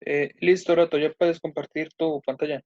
Listo, Roto, ya puedes compartir tu pantalla.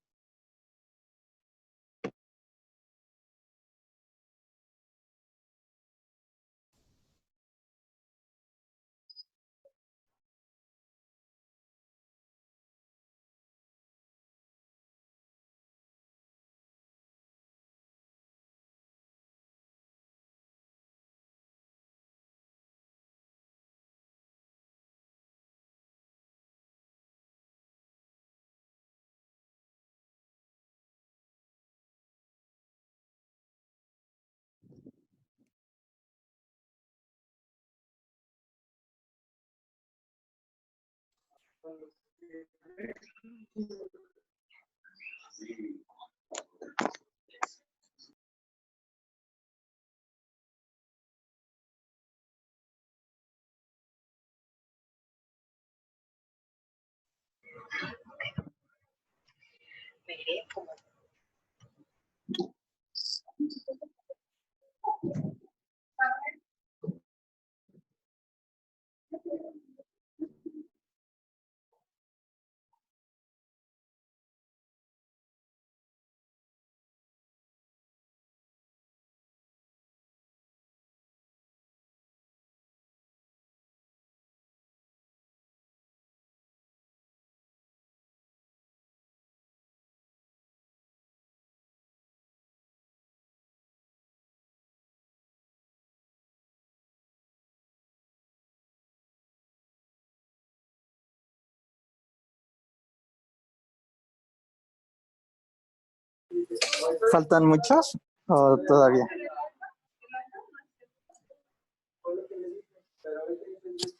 ¿Faltan muchos o todavía?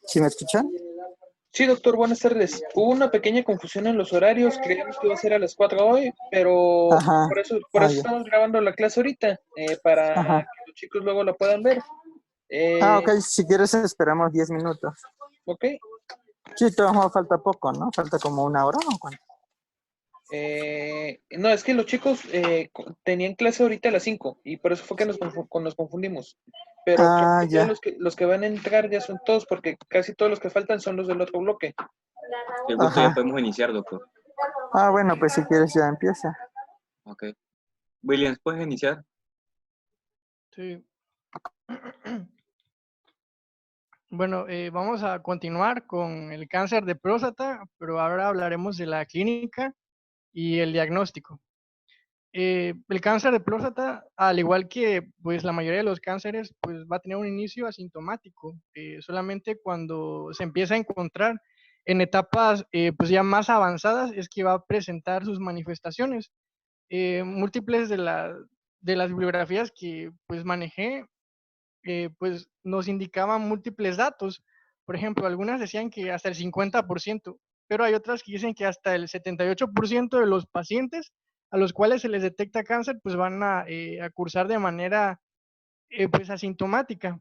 ¿Sí me escuchan? Sí, doctor, buenas tardes. Hubo una pequeña confusión en los horarios, creíamos que iba a ser a las 4 hoy, pero Ajá. por eso Ya. estamos grabando la clase ahorita, para Ajá. que los chicos luego la puedan ver. Ok, si quieres esperamos 10 minutos. Ok. Sí, todavía falta poco, ¿no? Falta como una hora o cuánto. No, es que los chicos tenían clase ahorita a las 5 y por eso fue que nos confundimos. Pero creo que ya Ya. los que van a entrar ya son todos, porque casi todos los que faltan son los del otro bloque. Si gusto ya Ajá. podemos iniciar, doctor. Bueno, pues si quieres ya empieza. Ok. Williams, ¿puedes iniciar? Sí. Bueno, vamos a continuar con el cáncer de próstata, pero ahora hablaremos de la clínica y el diagnóstico. El cáncer de próstata, al igual que pues, la mayoría de los cánceres, pues va a tener un inicio asintomático, solamente cuando se empieza a encontrar en etapas pues ya más avanzadas es que va a presentar sus manifestaciones. Múltiples de las bibliografías que pues manejé pues nos indicaban múltiples datos. Por ejemplo, algunas decían que hasta el 50%, pero hay otras que dicen que hasta el 78% de los pacientes a los cuales se les detecta cáncer, pues van a cursar de manera pues asintomática.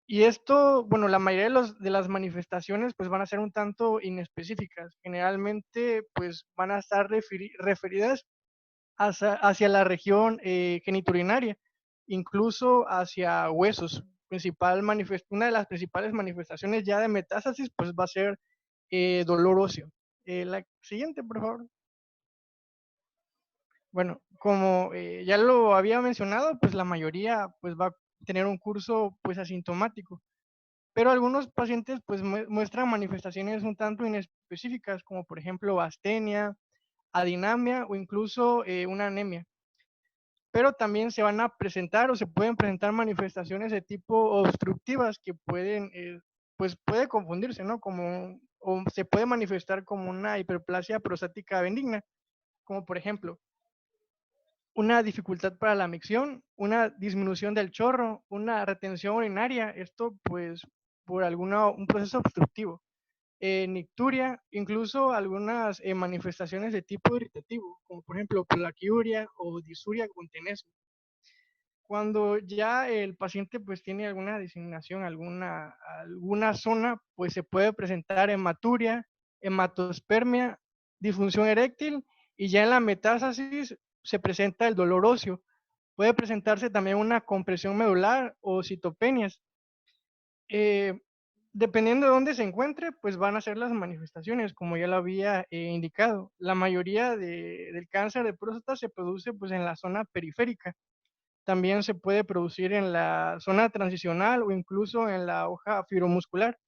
Y esto, bueno, la mayoría de las manifestaciones pues van a ser un tanto inespecíficas. Generalmente pues van a estar referidas hacia la región geniturinaria, incluso hacia huesos. Una de las principales manifestaciones ya de metástasis pues va a ser dolor óseo. La siguiente, por favor. Bueno, como ya lo había mencionado, pues la mayoría pues va a tener un curso pues asintomático, pero algunos pacientes pues muestran manifestaciones un tanto inespecíficas, como por ejemplo astenia, adinamia o incluso una anemia. Pero también se van a presentar o se pueden presentar manifestaciones de tipo obstructivas que pueden, pues puede confundirse, ¿no? O se puede manifestar como una hiperplasia prostática benigna, como por ejemplo, una dificultad para la micción, una disminución del chorro, una retención urinaria, esto pues por un proceso obstructivo, nicturia, incluso algunas manifestaciones de tipo irritativo, como por ejemplo plaquiuria o disuria con tenesmo. Cuando ya el paciente pues tiene alguna diseminación, alguna zona, pues se puede presentar hematuria, hematospermia, disfunción eréctil y ya en la metástasis se presenta el dolor óseo. Puede presentarse también una compresión medular o citopenias. dependiendo de dónde se encuentre, pues van a ser las manifestaciones, como ya lo había indicado. La mayoría del cáncer de próstata se produce pues en la zona periférica. También se puede producir en la zona transicional o incluso en la hoja fibromuscular.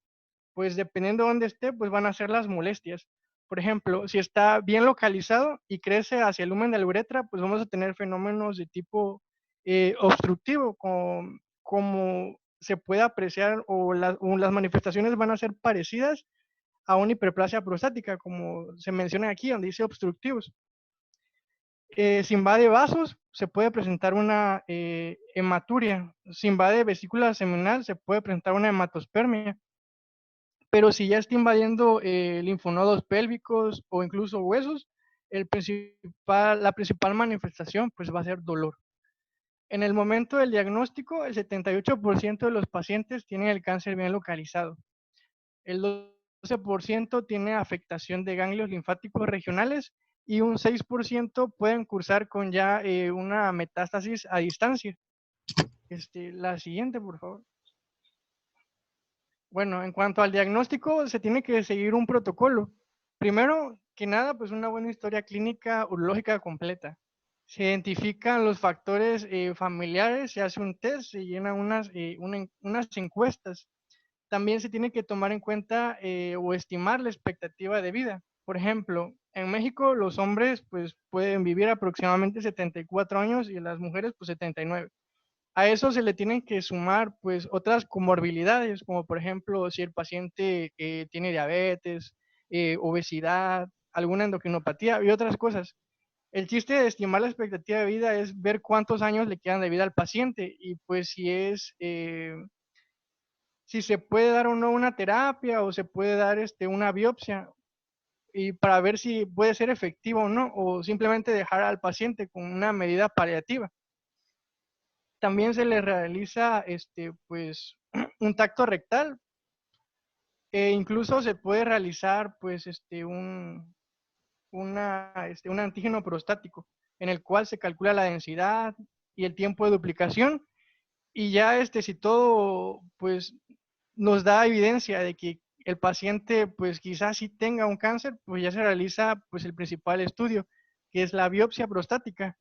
Pues dependiendo de dónde esté, pues van a ser las molestias. Por ejemplo, si está bien localizado y crece hacia el lumen de la uretra, pues vamos a tener fenómenos de tipo obstructivo, como se puede apreciar, o las manifestaciones van a ser parecidas a una hiperplasia prostática, como se menciona aquí, donde dice obstructivos. Si invade vasos, se puede presentar una hematuria. Si invade vesícula seminal, se puede presentar una hematospermia. Pero si ya está invadiendo linfonodos pélvicos o incluso huesos, la principal manifestación pues va a ser dolor. En el momento del diagnóstico, el 78% de los pacientes tienen el cáncer bien localizado. El 12% tiene afectación de ganglios linfáticos regionales y un 6% pueden cursar con ya una metástasis a distancia. La siguiente, por favor. Bueno, en cuanto al diagnóstico, se tiene que seguir un protocolo. Primero que nada, pues una buena historia clínica urológica completa. Se identifican los factores familiares, se hace un test, se llenan unas encuestas. También se tiene que tomar en cuenta o estimar la expectativa de vida. Por ejemplo, en México los hombres pues pueden vivir aproximadamente 74 años y las mujeres pues 79. A eso se le tienen que sumar pues otras comorbilidades, como por ejemplo si el paciente tiene diabetes, obesidad, alguna endocrinopatía y otras cosas. El chiste de estimar la expectativa de vida es ver cuántos años le quedan de vida al paciente y pues si se puede dar o no una terapia o se puede dar una biopsia y para ver si puede ser efectivo o no, o simplemente dejar al paciente con una medida paliativa. También se le realiza pues un tacto rectal e incluso se puede realizar pues un antígeno prostático en el cual se calcula la densidad y el tiempo de duplicación y ya si todo pues nos da evidencia de que el paciente pues quizás sí tenga un cáncer, pues ya se realiza pues el principal estudio, que es la biopsia prostática.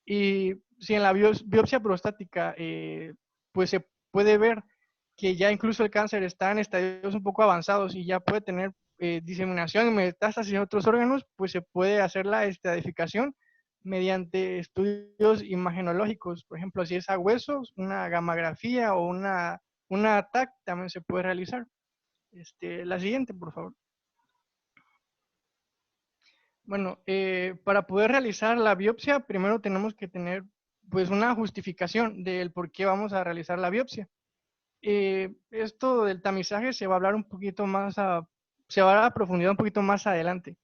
Y si en la biopsia prostática pues se puede ver que ya incluso el cáncer está en estadios un poco avanzados y ya puede tener diseminación y metástasis en otros órganos, pues se puede hacer la estratificación mediante estudios imagenológicos. Por ejemplo, si es a huesos, una gamografía o una TAC también se puede realizar. La siguiente, por favor. Bueno, para poder realizar la biopsia, primero tenemos que tener pues una justificación del por qué vamos a realizar la biopsia. Esto del tamizaje se va a hablar un poquito más, se va a profundizar un poquito más adelante.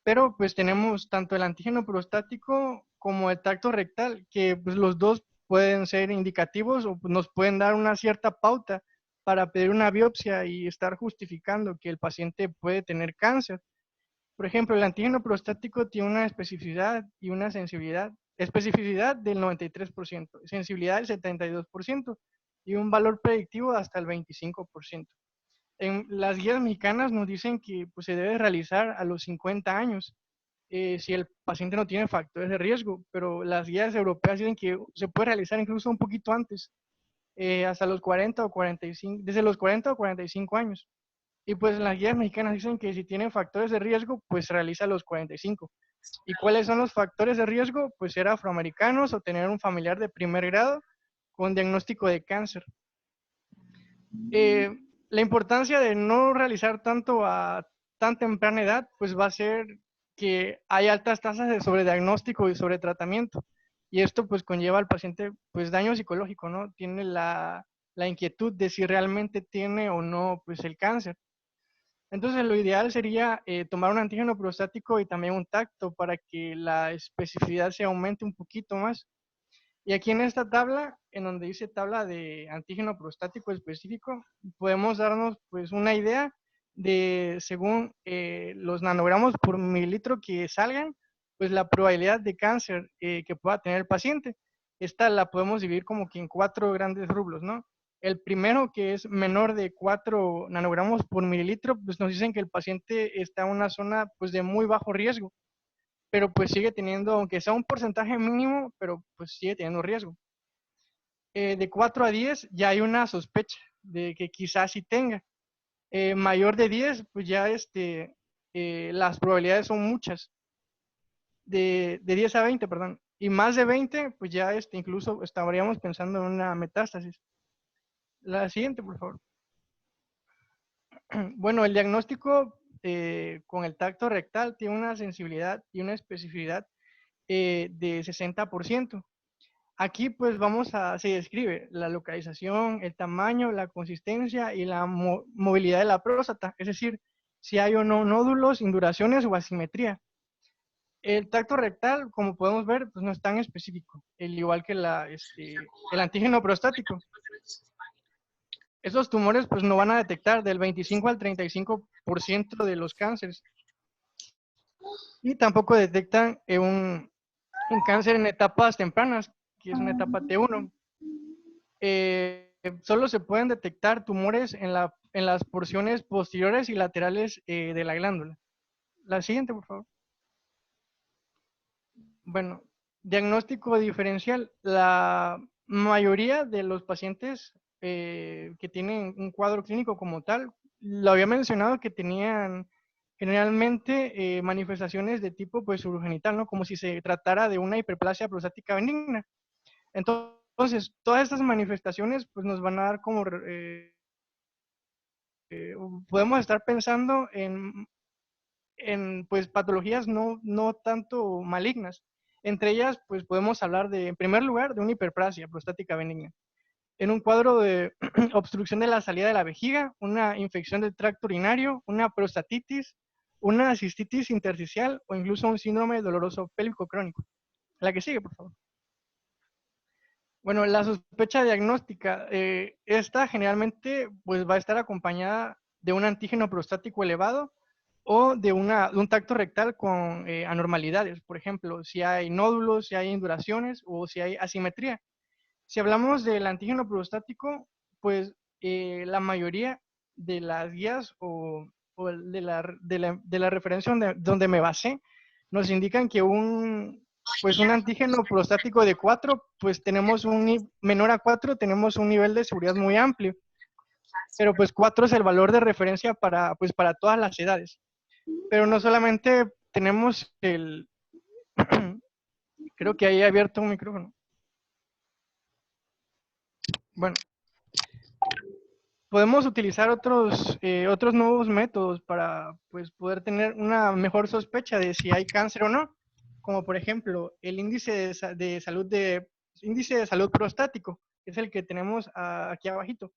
Pero pues tenemos tanto el antígeno prostático como el tacto rectal, que pues los dos pueden ser indicativos o nos pueden dar una cierta pauta para pedir una biopsia y estar justificando que el paciente puede tener cáncer. Por ejemplo, el antígeno prostático tiene una especificidad y una sensibilidad. Especificidad del 93%, sensibilidad del 72% y un valor predictivo hasta el 25%. En las guías mexicanas nos dicen que pues, se debe realizar a los 50 años si el paciente no tiene factores de riesgo, pero las guías europeas dicen que se puede realizar incluso un poquito antes, hasta los 40 o 45, desde los 40 o 45 años. Y pues las guías mexicanas dicen que si tienen factores de riesgo, pues se realiza a los 45. ¿Y cuáles son los factores de riesgo? Pues ser afroamericanos o tener un familiar de primer grado con diagnóstico de cáncer. La importancia de no realizar tanto a tan temprana edad, pues va a ser que hay altas tasas de sobrediagnóstico y sobretratamiento. Y esto pues conlleva al paciente pues daño psicológico, ¿no? Tiene la inquietud de si realmente tiene o no pues el cáncer. Entonces, lo ideal sería tomar un antígeno prostático y también un tacto para que la especificidad se aumente un poquito más. Y aquí en esta tabla, en donde dice tabla de antígeno prostático específico, podemos darnos pues una idea de, según los nanogramos por mililitro que salgan, pues la probabilidad de cáncer que pueda tener el paciente. Esta la podemos dividir como que en 4 grandes rublos, ¿no? El primero, que es menor de 4 nanogramos por mililitro, pues nos dicen que el paciente está en una zona pues de muy bajo riesgo, pero pues sigue teniendo, aunque sea un porcentaje mínimo, pero pues sigue teniendo riesgo. De 4 a 10 ya hay una sospecha de que quizás sí tenga. Mayor de 10, pues ya las probabilidades son muchas. De 10 a 20, perdón. Y más de 20, pues ya incluso estaríamos pensando en una metástasis. La siguiente, por favor. Bueno, el diagnóstico con el tacto rectal tiene una sensibilidad y una especificidad de 60%. Aquí pues se describe la localización, el tamaño, la consistencia y la movilidad de la próstata, es decir, si hay o no nódulos, induraciones o asimetría. El tacto rectal, como podemos ver, pues no es tan específico, al igual que el antígeno prostático. Esos tumores pues no van a detectar del 25 al 35% de los cánceres. Y tampoco detectan un cáncer en etapas tempranas, que es una etapa T1. Solo se pueden detectar tumores en las porciones posteriores y laterales de la glándula. La siguiente, por favor. Bueno, diagnóstico diferencial. La mayoría de los pacientes que tienen un cuadro clínico como tal, lo había mencionado que tenían generalmente manifestaciones de tipo pues urogenital, ¿no? Como si se tratara de una hiperplasia prostática benigna. Entonces, todas estas manifestaciones pues nos van a dar como, podemos estar pensando en pues patologías no tanto malignas. Entre ellas, pues podemos hablar en primer lugar, de una hiperplasia prostática benigna. En un cuadro de obstrucción de la salida de la vejiga, una infección del tracto urinario, una prostatitis, una cistitis intersticial o incluso un síndrome doloroso pélvico crónico. La que sigue, por favor. Bueno, la sospecha diagnóstica, esta generalmente pues va a estar acompañada de un antígeno prostático elevado o de un tacto rectal con anormalidades. Por ejemplo, si hay nódulos, si hay induraciones o si hay asimetría. Si hablamos del antígeno prostático, pues la mayoría de las guías o de la referencia donde me basé nos indican que pues un antígeno prostático de 4, pues tenemos menor a 4, tenemos un nivel de seguridad muy amplio. Pero pues 4 es el valor de referencia pues para todas las edades. Pero no solamente tenemos creo que ahí he abierto un micrófono. Bueno, podemos utilizar otros nuevos métodos para pues, poder tener una mejor sospecha de si hay cáncer o no, como por ejemplo el índice de salud prostático, que es el que tenemos aquí abajito.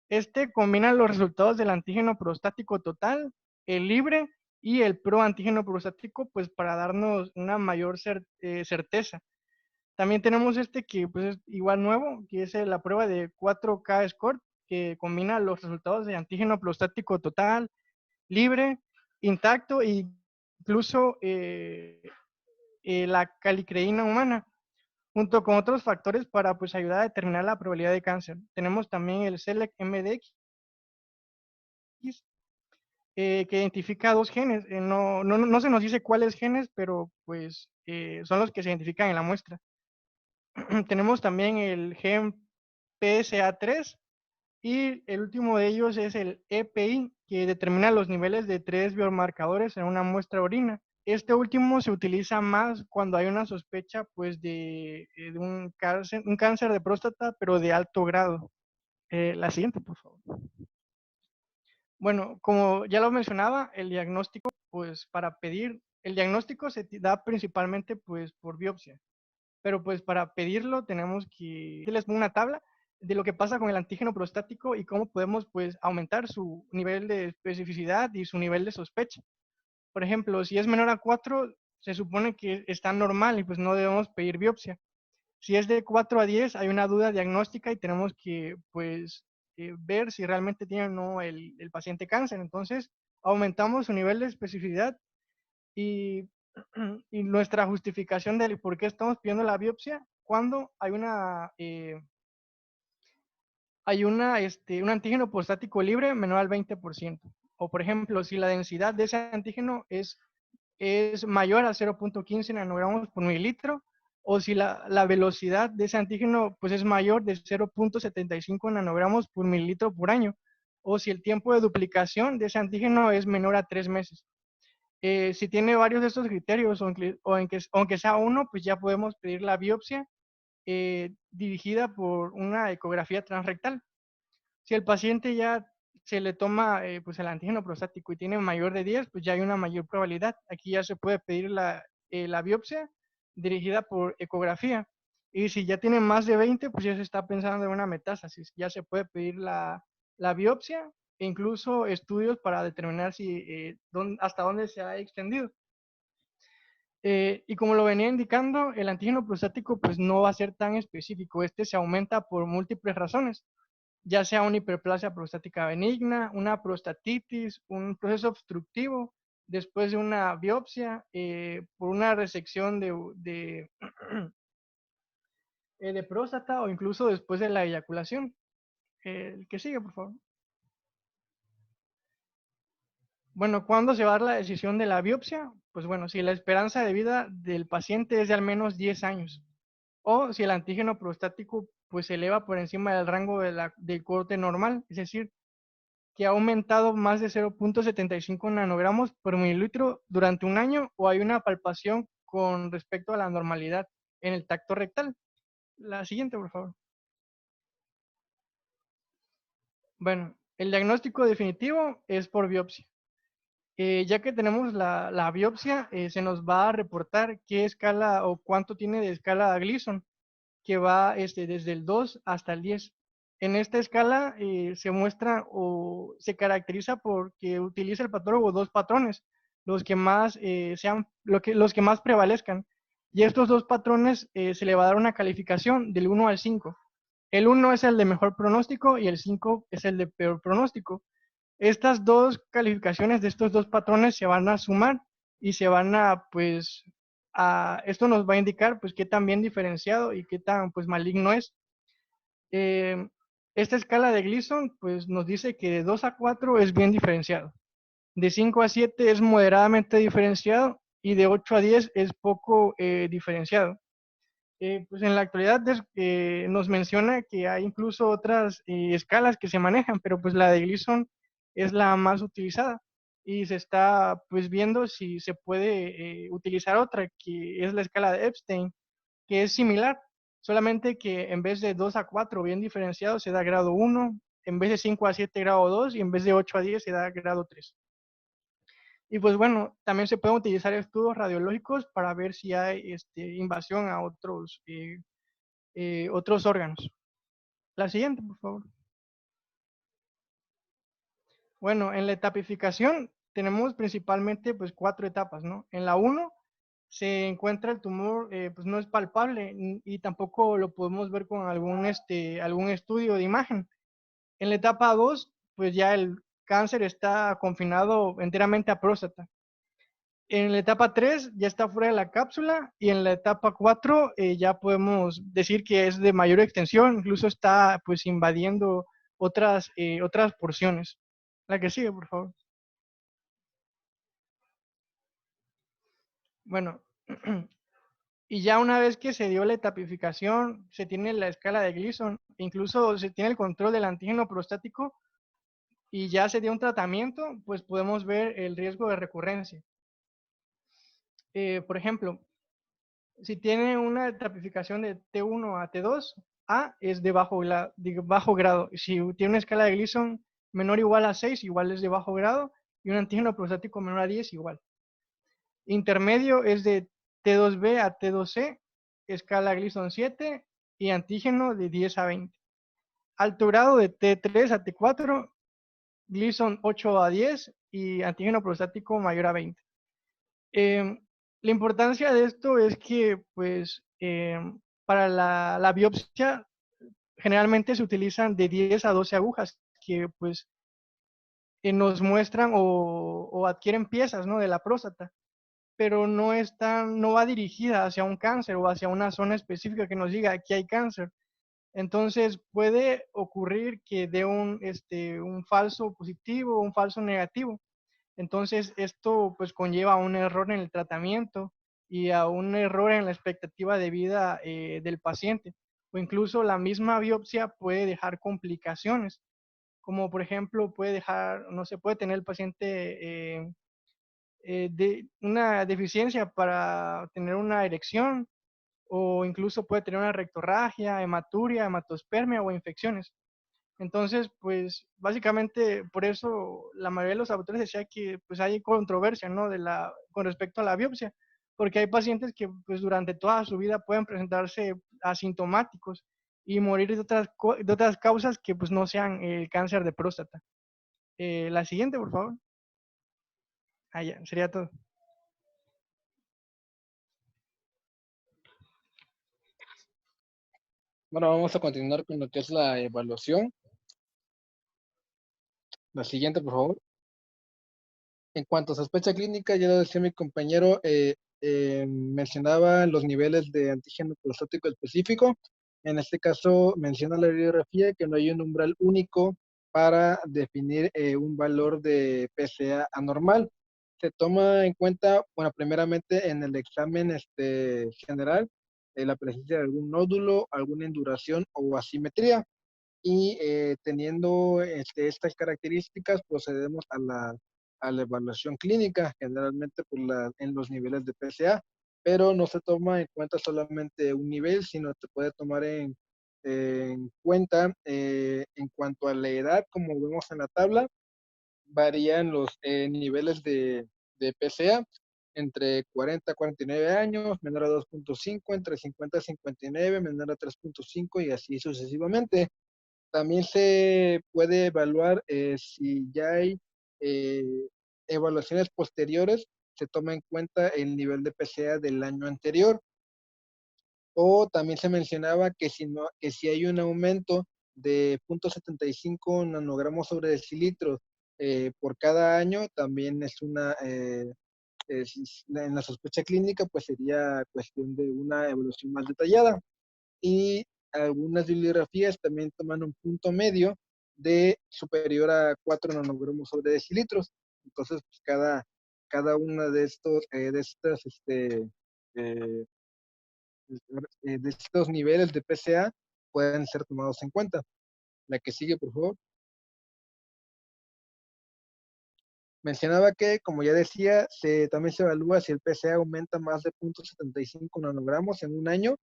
Este combina los resultados del antígeno prostático total, el libre y el proantígeno prostático, pues para darnos una mayor certeza. También tenemos que pues, es igual nuevo, que es la prueba de 4K Score, que combina los resultados de antígeno prostático total, libre, intacto e incluso la calicreína humana, junto con otros factores para pues, ayudar a determinar la probabilidad de cáncer. Tenemos también el SELECT-MDX, que identifica 2 genes. No se nos dice cuáles genes, pero pues son los que se identifican en la muestra. Tenemos también el gen PSA3 y el último de ellos es el EPI, que determina los niveles de 3 biomarcadores en una muestra de orina. Este último se utiliza más cuando hay una sospecha pues, de un cáncer de próstata, pero de alto grado. La siguiente, por favor. Bueno, como ya lo mencionaba, el diagnóstico, pues el diagnóstico se da principalmente pues por biopsia, pero pues para pedirlo tenemos que les pongo una tabla de lo que pasa con el antígeno prostático y cómo podemos pues aumentar su nivel de especificidad y su nivel de sospecha. Por ejemplo, si es menor a 4, se supone que está normal y pues no debemos pedir biopsia. Si es de 4 a 10, hay una duda diagnóstica y tenemos que pues ver si realmente tiene o no el paciente cáncer. Entonces, aumentamos su nivel de especificidad y, y nuestra justificación de por qué estamos pidiendo la biopsia cuando hay hay un antígeno prostático libre menor al 20%. O por ejemplo, si la densidad de ese antígeno es mayor a 0.15 nanogramos por mililitro, o si la velocidad de ese antígeno pues es mayor de 0.75 nanogramos por mililitro por año, o si el tiempo de duplicación de ese antígeno es menor a 3 meses. Si tiene varios de estos criterios, aunque sea uno, pues ya podemos pedir la biopsia dirigida por una ecografía transrectal. Si el paciente ya se le toma pues el antígeno prostático y tiene mayor de 10, pues ya hay una mayor probabilidad. Aquí ya se puede pedir la biopsia dirigida por ecografía. Y si ya tiene más de 20, pues ya se está pensando en una metástasis. Ya se puede pedir la biopsia e incluso estudios para determinar si, hasta dónde se ha extendido. Y como lo venía indicando, el antígeno prostático pues no va a ser tan específico. Este se aumenta por múltiples razones, ya sea una hiperplasia prostática benigna, una prostatitis, un proceso obstructivo, después de una biopsia, por una resección de próstata o incluso después de la eyaculación. El que sigue, por favor. Bueno, ¿cuándo se va a dar la decisión de la biopsia? Pues bueno, si la esperanza de vida del paciente es de al menos 10 años, o si el antígeno prostático pues se eleva por encima del rango del corte normal, es decir, que ha aumentado más de 0.75 nanogramos por mililitro durante un año, o hay una palpación con respecto a la normalidad en el tacto rectal. La siguiente, por favor. Bueno, el diagnóstico definitivo es por biopsia. Ya que tenemos la biopsia, se nos va a reportar qué escala o cuánto tiene de escala Gleason, que va desde el 2 hasta el 10. En esta escala se muestra o se caracteriza porque utiliza el patólogo dos patrones, los que más los que más prevalezcan. Y estos dos patrones se le va a dar una calificación del 1 al 5. El 1 es el de mejor pronóstico y el 5 es el de peor pronóstico. Estas dos calificaciones de estos dos patrones se van a sumar y se van a, pues, esto nos va a indicar, pues, qué tan bien diferenciado y qué tan, pues, maligno es. Esta escala de Gleason, pues, nos dice que de 2 a 4 es bien diferenciado. De 5 a 7 es moderadamente diferenciado y de 8 a 10 es poco diferenciado. Pues en la actualidad nos menciona que hay incluso otras escalas que se manejan, pero pues la de Gleason es la más utilizada y se está pues viendo si se puede utilizar otra, que es la escala de Epstein, que es similar, solamente que en vez de 2 a 4 bien diferenciado se da grado 1, en vez de 5 a 7 grado 2 y en vez de 8 a 10 se da grado 3. Y pues bueno, también se pueden utilizar estudios radiológicos para ver si hay invasión a otros órganos. La siguiente, por favor. Bueno, en la etapificación tenemos principalmente pues 4 etapas, ¿no? En la 1 se encuentra el tumor, pues no es palpable y tampoco lo podemos ver con algún estudio de imagen. En la etapa 2, pues ya el cáncer está confinado enteramente a próstata. En la etapa 3 ya está fuera de la cápsula y en la etapa 4 ya podemos decir que es de mayor extensión, incluso está pues invadiendo otras porciones. La que sigue, por favor. Bueno, y ya una vez que se dio la etapificación, se tiene la escala de Gleason, incluso se tiene el control del antígeno prostático y ya se dio un tratamiento, pues podemos ver el riesgo de recurrencia. Por ejemplo, si tiene una etapificación de T1 a T2, A es de bajo grado. Si tiene una escala de Gleason menor o igual a 6, igual es de bajo grado, y un antígeno prostático menor a 10, igual. Intermedio es de T2B a T2C, escala Gleason 7, y antígeno de 10 a 20. Alto grado de T3 a T4, Gleason 8 a 10 y antígeno prostático mayor a 20. La importancia de esto es que, pues, para la biopsia generalmente se utilizan de 10 a 12 agujas que, pues, nos muestran o adquieren piezas, ¿no?, de la próstata, pero no va dirigida hacia un cáncer o hacia una zona específica que nos diga aquí hay cáncer. Entonces puede ocurrir que dé un falso positivo, un falso negativo. Entonces esto pues conlleva a un error en el tratamiento y a un error en la expectativa de vida del paciente. O incluso la misma biopsia puede dejar complicaciones, como por ejemplo puede dejar, no se puede tener el paciente de una deficiencia para tener una erección, o incluso puede tener una rectorragia, hematuria, hematospermia o infecciones. Entonces, pues básicamente por eso la mayoría de los autores decía que pues hay controversia, ¿no? Con respecto a la biopsia, porque hay pacientes que pues durante toda su vida pueden presentarse asintomáticos y morir de otras causas que pues no sean el cáncer de próstata. La siguiente, por favor. Ah, ya, sería todo. Bueno, vamos a continuar con lo que es la evaluación. La siguiente, por favor. En cuanto a sospecha clínica, ya lo decía mi compañero, mencionaba los niveles de antígeno prostático específico. En este caso, menciona la bibliografía que no hay un umbral único para definir un valor de PSA anormal. Se toma en cuenta, bueno, primeramente en el examen general, la presencia de algún nódulo, alguna induración o asimetría. Y teniendo estas características, procedemos a la evaluación clínica, generalmente en los niveles de PSA, pero no se toma en cuenta solamente un nivel, sino se puede tomar en cuenta en cuanto a la edad, como vemos en la tabla, varían los niveles de PSA entre 40 a 49 años, menor a 2.5, entre 50 a 59, menor a 3.5 y así sucesivamente. También se puede evaluar si ya hay eh, evaluaciones posteriores, se toma en cuenta el nivel de PSA del año anterior. O también se mencionaba que que si hay un aumento de 0.75 nanogramos sobre decilitros por cada año, también en la sospecha clínica, pues sería cuestión de una evaluación más detallada. Y algunas bibliografías también toman un punto medio de superior a 4 nanogramos sobre decilitros. Entonces, pues cada una eh, de estos niveles de PSA pueden ser tomados en cuenta. La que sigue, por favor. Mencionaba que, como ya decía, también se evalúa si el PSA aumenta más de 0.75 nanogramos en un año,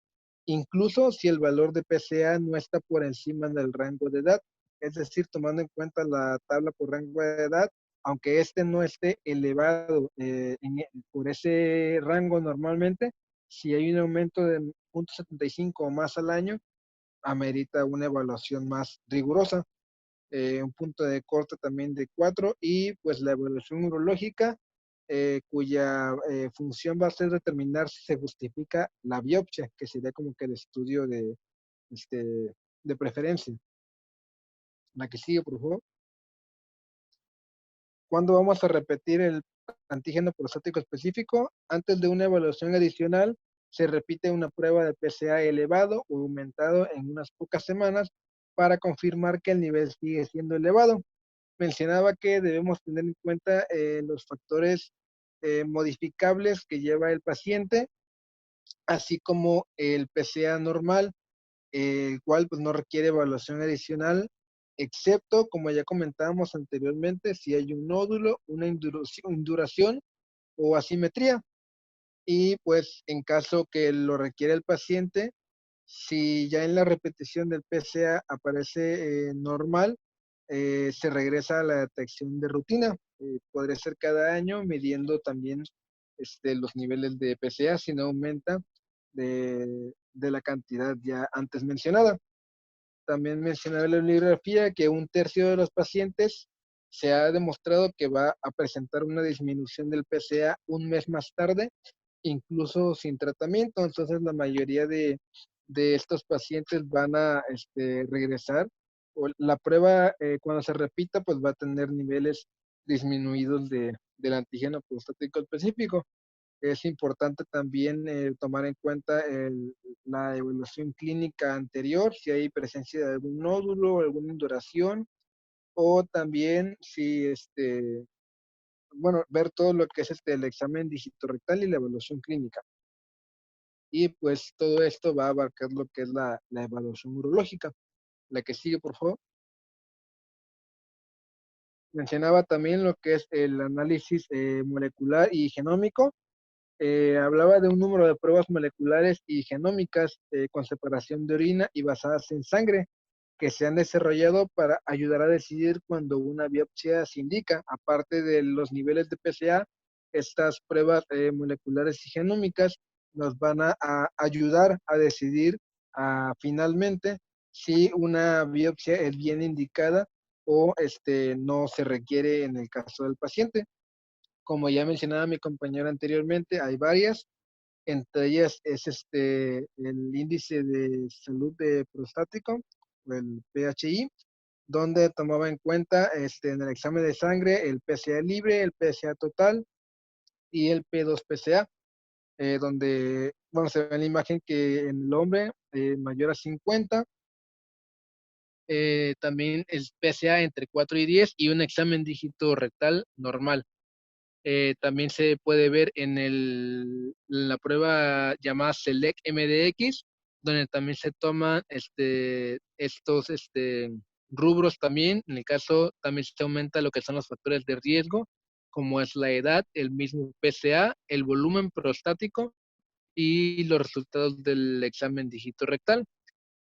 incluso si el valor de PSA no está por encima del rango de edad, es decir, tomando en cuenta la tabla por rango de edad, aunque este no esté elevado por ese rango normalmente, si hay un aumento de 0.75 o más al año, amerita una evaluación más rigurosa. Un punto de corte también de 4 y pues la evaluación urológica cuya función va a ser determinar si se justifica la biopsia, que sería como que el estudio este, de preferencia. La que sigue, por favor. ¿Cuándo vamos a repetir el antígeno prostático específico? Antes de una evaluación adicional, se repite una prueba de PSA elevado o aumentado en unas pocas semanas para confirmar que el nivel sigue siendo elevado. Mencionaba que debemos tener en cuenta los factores modificables que lleva el paciente, así como el PCA normal, el cual pues, no requiere evaluación adicional, excepto, como ya comentábamos anteriormente, si hay un nódulo, una induración o asimetría. Y pues en caso que lo requiera el paciente, si ya en la repetición del PSA aparece normal, se regresa a la detección de rutina. Podría ser cada año midiendo también los niveles de PSA si no aumenta de la cantidad ya antes mencionada. También mencionaba la bibliografía que un tercio de los pacientes se ha demostrado que va a presentar una disminución del PSA un mes más tarde, incluso sin tratamiento. Entonces, la mayoría de estos pacientes van a regresar. O la prueba, cuando se repita, pues va a tener niveles disminuidos del antígeno prostático específico. es importante también tomar en cuenta la evaluación clínica anterior, si hay presencia de algún nódulo, alguna induración, o también si, bueno, ver todo lo que es el examen digitorrectal y la evaluación clínica. Y pues todo esto va a abarcar lo que es la evaluación urológica. La que sigue, por favor. Mencionaba también lo que es el análisis molecular y genómico. Hablaba de un número de pruebas moleculares y genómicas con separación de orina y basadas en sangre que se han desarrollado para ayudar a decidir cuando una biopsia se indica. Aparte de los niveles de PSA, estas pruebas moleculares y genómicas nos van a ayudar a decidir finalmente si una biopsia es bien indicada o no se requiere en el caso del paciente. Como ya mencionaba mi compañero anteriormente, hay varias. Entre ellas es el índice de salud de prostático, o el PHI, donde tomaba en cuenta en el examen de sangre el PSA libre, el PSA total y el P2-PSA, donde, bueno, se ve en la imagen que en el hombre mayor a 50, también el PSA entre 4 y 10 y un examen dígito rectal normal. También se puede ver en la prueba llamada Select MDX, donde también se toman estos rubros también. En el caso, también se aumenta lo que son los factores de riesgo, como es la edad, el mismo PSA, el volumen prostático y los resultados del examen dígito rectal.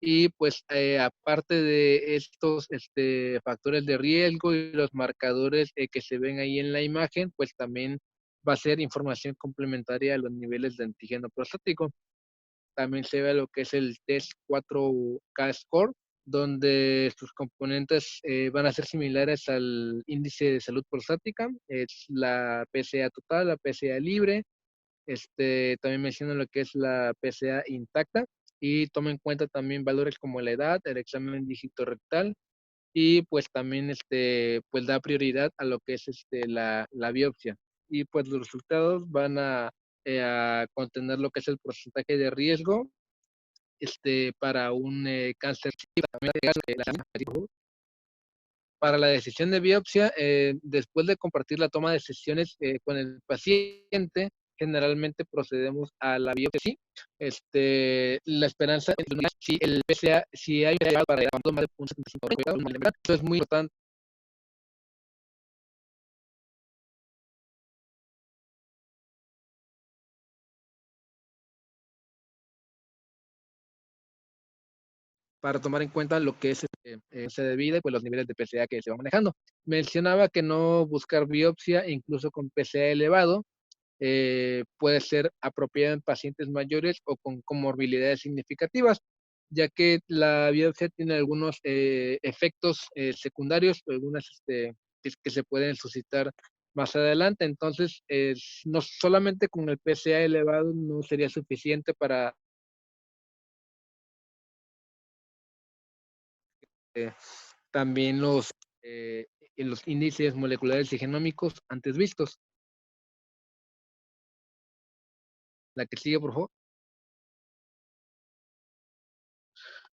Y pues aparte de estos factores de riesgo y los marcadores que se ven ahí en la imagen, pues también va a ser información complementaria a los niveles de antígeno prostático. También se ve lo que es el test 4K score, donde sus componentes van a ser similares al índice de salud prostática, es la PSA total, la PSA libre, también menciona lo que es la PSA intacta y toma en cuenta también valores como la edad, el examen dígito rectal y pues también pues da prioridad a lo que es la biopsia. Y pues los resultados van a contener lo que es el porcentaje de riesgo para un cáncer. Para la decisión de biopsia, después de compartir la toma de decisiones con el paciente, generalmente procedemos a la biopsia. Sí, la esperanza, si el PSA, si hay para más de 0.75, eso es muy importante. Para tomar en cuenta lo que es de vida y pues los niveles de PSA que se van manejando. Mencionaba que no buscar biopsia, incluso con PSA elevado, puede ser apropiada en pacientes mayores o con comorbilidades significativas, ya que la biopsia tiene algunos efectos secundarios, algunas que se pueden suscitar más adelante. Entonces, no solamente con el PSA elevado no sería suficiente para también los índices moleculares y genómicos antes vistos. La que sigue, por favor.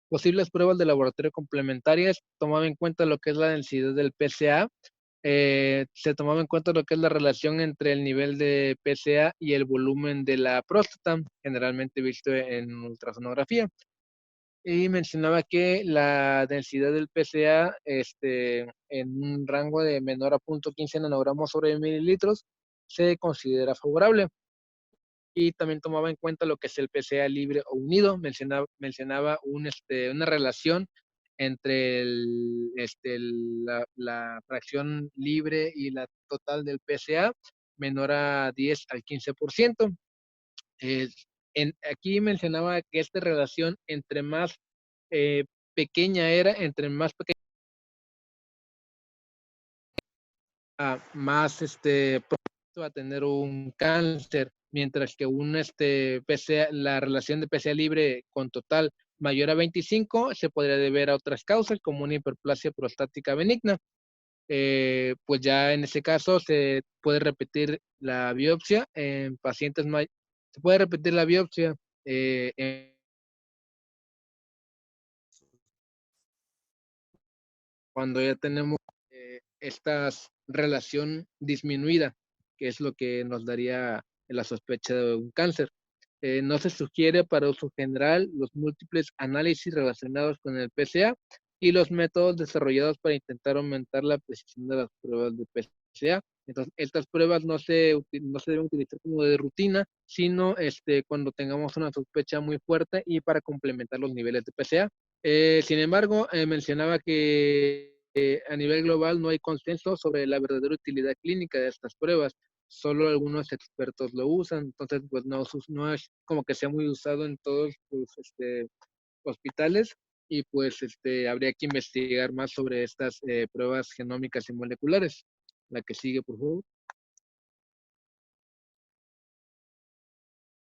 Posibles pruebas de laboratorio complementarias, tomaba en cuenta lo que es la densidad del PSA, se tomaba en cuenta lo que es la relación entre el nivel de PSA y el volumen de la próstata, generalmente visto en ultrasonografía. Y mencionaba que la densidad del PSA en un rango de menor a 0.15 nanogramos sobre mililitros se considera favorable. Y también tomaba en cuenta lo que es el PSA libre o unido. Mencionaba una relación entre la fracción libre y la total del PSA menor a 10 al 15%. Aquí mencionaba que esta relación entre más pequeña era, entre más pequeña, más propenso a tener un cáncer, mientras que la relación de PSA libre con total mayor a 25 se podría deber a otras causas como una hiperplasia prostática benigna. pues ya en ese caso se puede repetir la biopsia en pacientes se puede repetir la biopsia cuando ya tenemos esta relación disminuida, que es lo que nos daría la sospecha de un cáncer. No se sugiere para uso general los múltiples análisis relacionados con el PSA y los métodos desarrollados para intentar aumentar la precisión de las pruebas de PSA. Entonces, estas pruebas no se deben utilizar como de rutina, sino cuando tengamos una sospecha muy fuerte y para complementar los niveles de PSA. Sin embargo, mencionaba que a nivel global no hay consenso sobre la verdadera utilidad clínica de estas pruebas. Solo algunos expertos lo usan, entonces pues no es como que sea muy usado en todos los hospitales y pues habría que investigar más sobre estas pruebas genómicas y moleculares. La que sigue, por favor.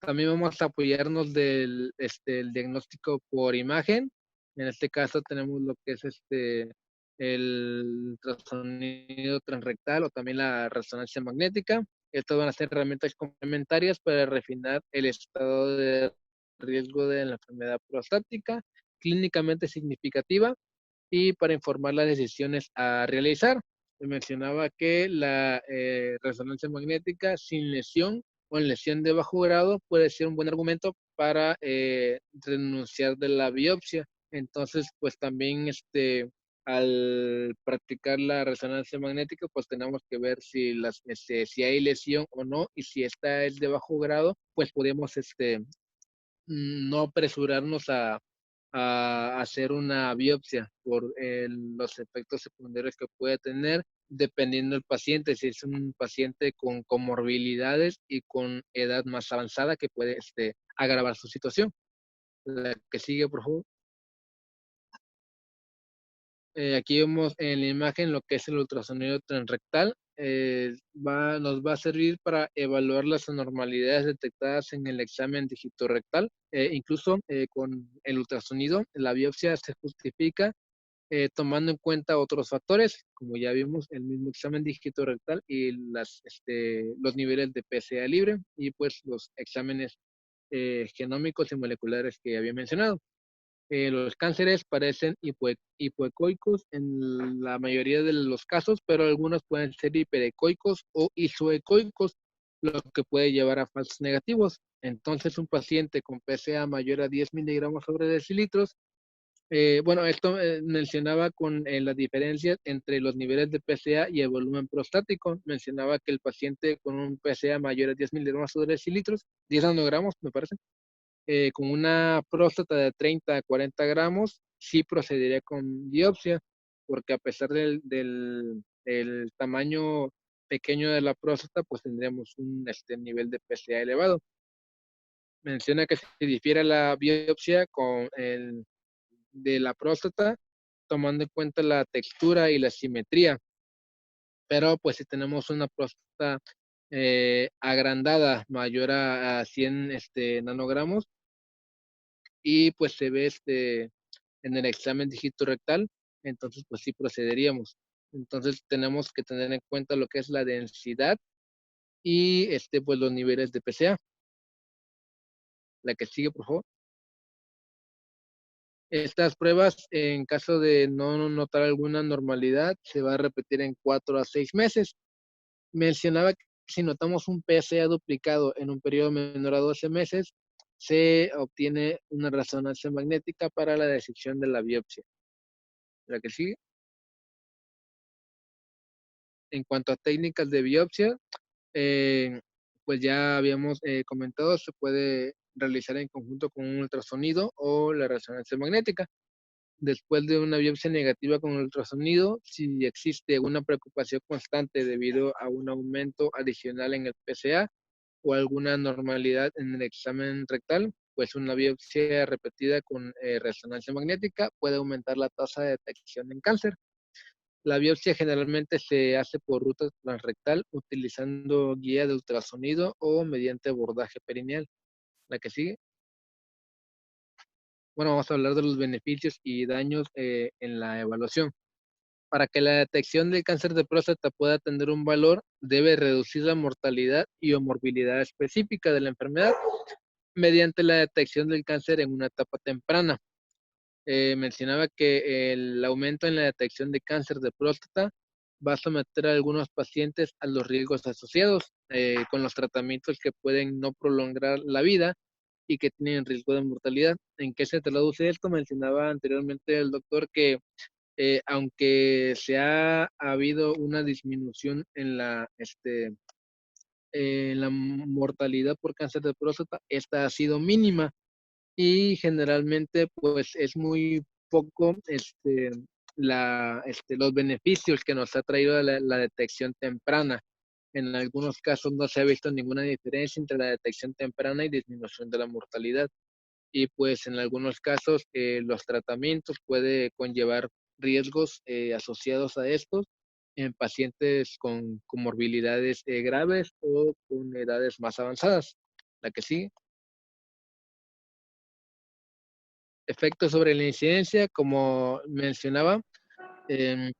También vamos a apoyarnos del el diagnóstico por imagen. En este caso tenemos lo que es el ultrasonido transrectal o también la resonancia magnética. Estas van a ser herramientas complementarias para refinar el estado de riesgo de la enfermedad prostática clínicamente significativa y para informar las decisiones a realizar. Se mencionaba que la resonancia magnética sin lesión o en lesión de bajo grado puede ser un buen argumento para renunciar de la biopsia. Entonces, pues también al practicar la resonancia magnética, pues tenemos que ver si hay lesión o no, y si esta es de bajo grado, pues podemos no apresurarnos a hacer una biopsia por los efectos secundarios que puede tener dependiendo del paciente, si es un paciente con comorbilidades y con edad más avanzada que puede agravar su situación. La que sigue, por favor. Aquí vemos en la imagen lo que es el ultrasonido transrectal. Nos va a servir para evaluar las anormalidades detectadas en el examen digitorrectal. Incluso con el ultrasonido, la biopsia se justifica tomando en cuenta otros factores, como ya vimos, el mismo examen digitorrectal y los niveles de PSA libre y pues los exámenes genómicos y moleculares que había mencionado. Los cánceres parecen hipoecoicos en la mayoría de los casos, pero algunos pueden ser hiperecoicos o isoecoicos, lo que puede llevar a falsos negativos. Entonces, un paciente con PSA mayor a 10 miligramos sobre decilitros, bueno, esto mencionaba con la diferencia entre los niveles de PSA y el volumen prostático. Mencionaba que el paciente con un PSA mayor a 10 miligramos sobre decilitros, 10 nanogramos, me parece, con una próstata de 30 a 40 gramos, sí procedería con biopsia, porque a pesar del tamaño pequeño de la próstata, pues tendríamos un nivel de PSA elevado. Menciona que se difiere la biopsia de la próstata, tomando en cuenta la textura y la simetría. Pero pues si tenemos una próstata agrandada, mayor a 100 nanogramos, y pues se ve en el examen rectal, entonces pues sí procederíamos. Entonces tenemos que tener en cuenta lo que es la densidad y pues los niveles de PSA. La que sigue, por favor. Estas pruebas, en caso de no notar alguna normalidad, se va a repetir en 4 a 6 meses. Mencionaba que si notamos un PSA duplicado en un periodo menor a 12 meses, se obtiene una resonancia magnética para la decisión de la biopsia. La que sigue. En cuanto a técnicas de biopsia, pues ya habíamos comentado, se puede realizar en conjunto con un ultrasonido o la resonancia magnética. Después de una biopsia negativa con ultrasonido, si existe una preocupación constante debido a un aumento adicional en el PSA o alguna anormalidad en el examen rectal, pues una biopsia repetida con resonancia magnética puede aumentar la tasa de detección en cáncer. La biopsia generalmente se hace por ruta transrectal utilizando guía de ultrasonido o mediante abordaje perineal. La que sigue. Bueno, vamos a hablar de los beneficios y daños en la evaluación. para que la detección del cáncer de próstata pueda tener un valor, debe reducir la mortalidad y o morbilidad específica de la enfermedad mediante la detección del cáncer en una etapa temprana. Mencionaba que el aumento en la detección de cáncer de próstata va a someter a algunos pacientes a los riesgos asociados con los tratamientos que pueden no prolongar la vida y que tienen riesgo de mortalidad. ¿En qué se traduce esto? Mencionaba anteriormente el doctor que aunque se ha habido una disminución en la mortalidad por cáncer de próstata, esta ha sido mínima y generalmente pues es muy poco los beneficios que nos ha traído la detección temprana. En algunos casos no se ha visto ninguna diferencia entre la detección temprana y disminución de la mortalidad. Y pues en algunos casos los tratamientos puede conllevar riesgos asociados a estos en pacientes con comorbilidades graves o con edades más avanzadas. La que sigue. Efectos sobre la incidencia, como mencionaba, em,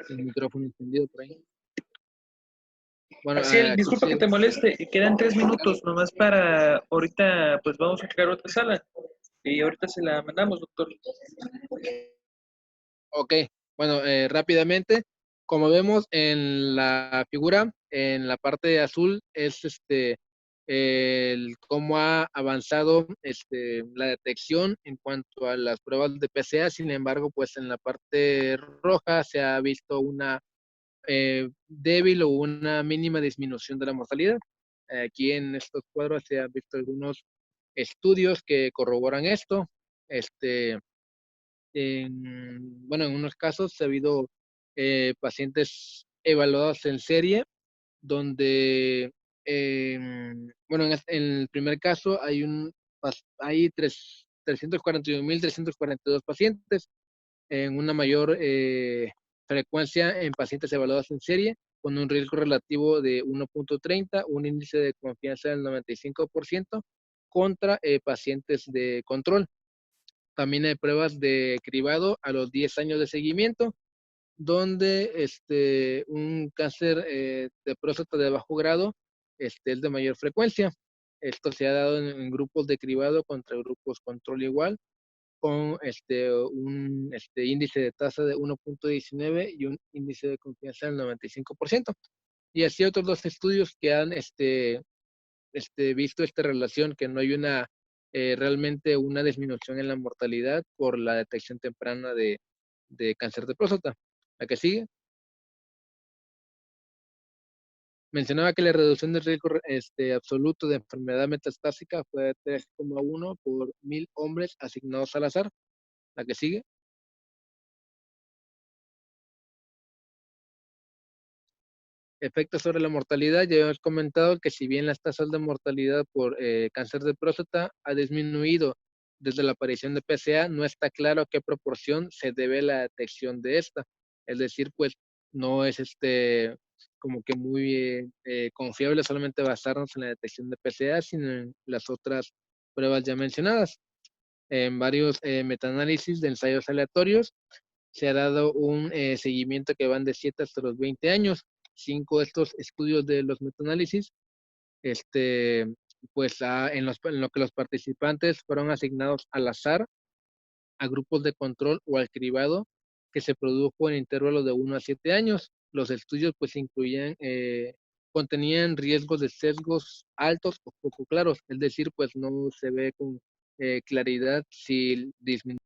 el micrófono encendido por ahí. Bueno, Marcial, aquí disculpa que se, te moleste, quedan 3 minutos nomás para ahorita, pues vamos a crear otra sala y ahorita se la mandamos, doctor. ok, bueno, rápidamente, como vemos en la figura, en la parte azul es cómo ha avanzado la detección en cuanto a las pruebas de PSA. Sin embargo, pues en la parte roja se ha visto una débil o una mínima disminución de la mortalidad. Aquí en estos cuadros se han visto algunos estudios que corroboran esto. Bueno, en unos casos se ha habido pacientes evaluados en serie, donde, bueno, en el primer caso hay 341.342 pacientes, en una mayor frecuencia en pacientes evaluados en serie, con un riesgo relativo de 1.30, un índice de confianza del 95% contra pacientes de control. También hay pruebas de cribado a los 10 años de seguimiento, donde un cáncer de próstata de bajo grado es de mayor frecuencia. Esto se ha dado en grupos de cribado contra grupos control igual, con un índice de tasa de 1.19 y un índice de confianza del 95%. Y así otros dos estudios que han visto esta relación, que no hay realmente una disminución en la mortalidad por la detección temprana de cáncer de próstata. La que sigue. Mencionaba que la reducción del riesgo absoluto de enfermedad metastásica fue de 3,1 por 1000 hombres asignados al azar. La que sigue. Efectos sobre la mortalidad. Ya hemos comentado que si bien las tasas de mortalidad por cáncer de próstata ha disminuido desde la aparición de PSA, no está claro a qué proporción se debe la detección de esta. Es decir, pues no es como que muy confiable solamente basarnos en la detección de PSA, sino en las otras pruebas ya mencionadas. En varios metaanálisis de ensayos aleatorios se ha dado un seguimiento que van de 7 hasta los 20 años. 5 de estos estudios de los metaanálisis, pues en lo que los participantes fueron asignados al azar a grupos de control o al cribado que se produjo en intervalos de 1 a 7 años. Los estudios pues contenían riesgos de sesgos altos o poco claros, es decir, pues no se ve con claridad si disminuye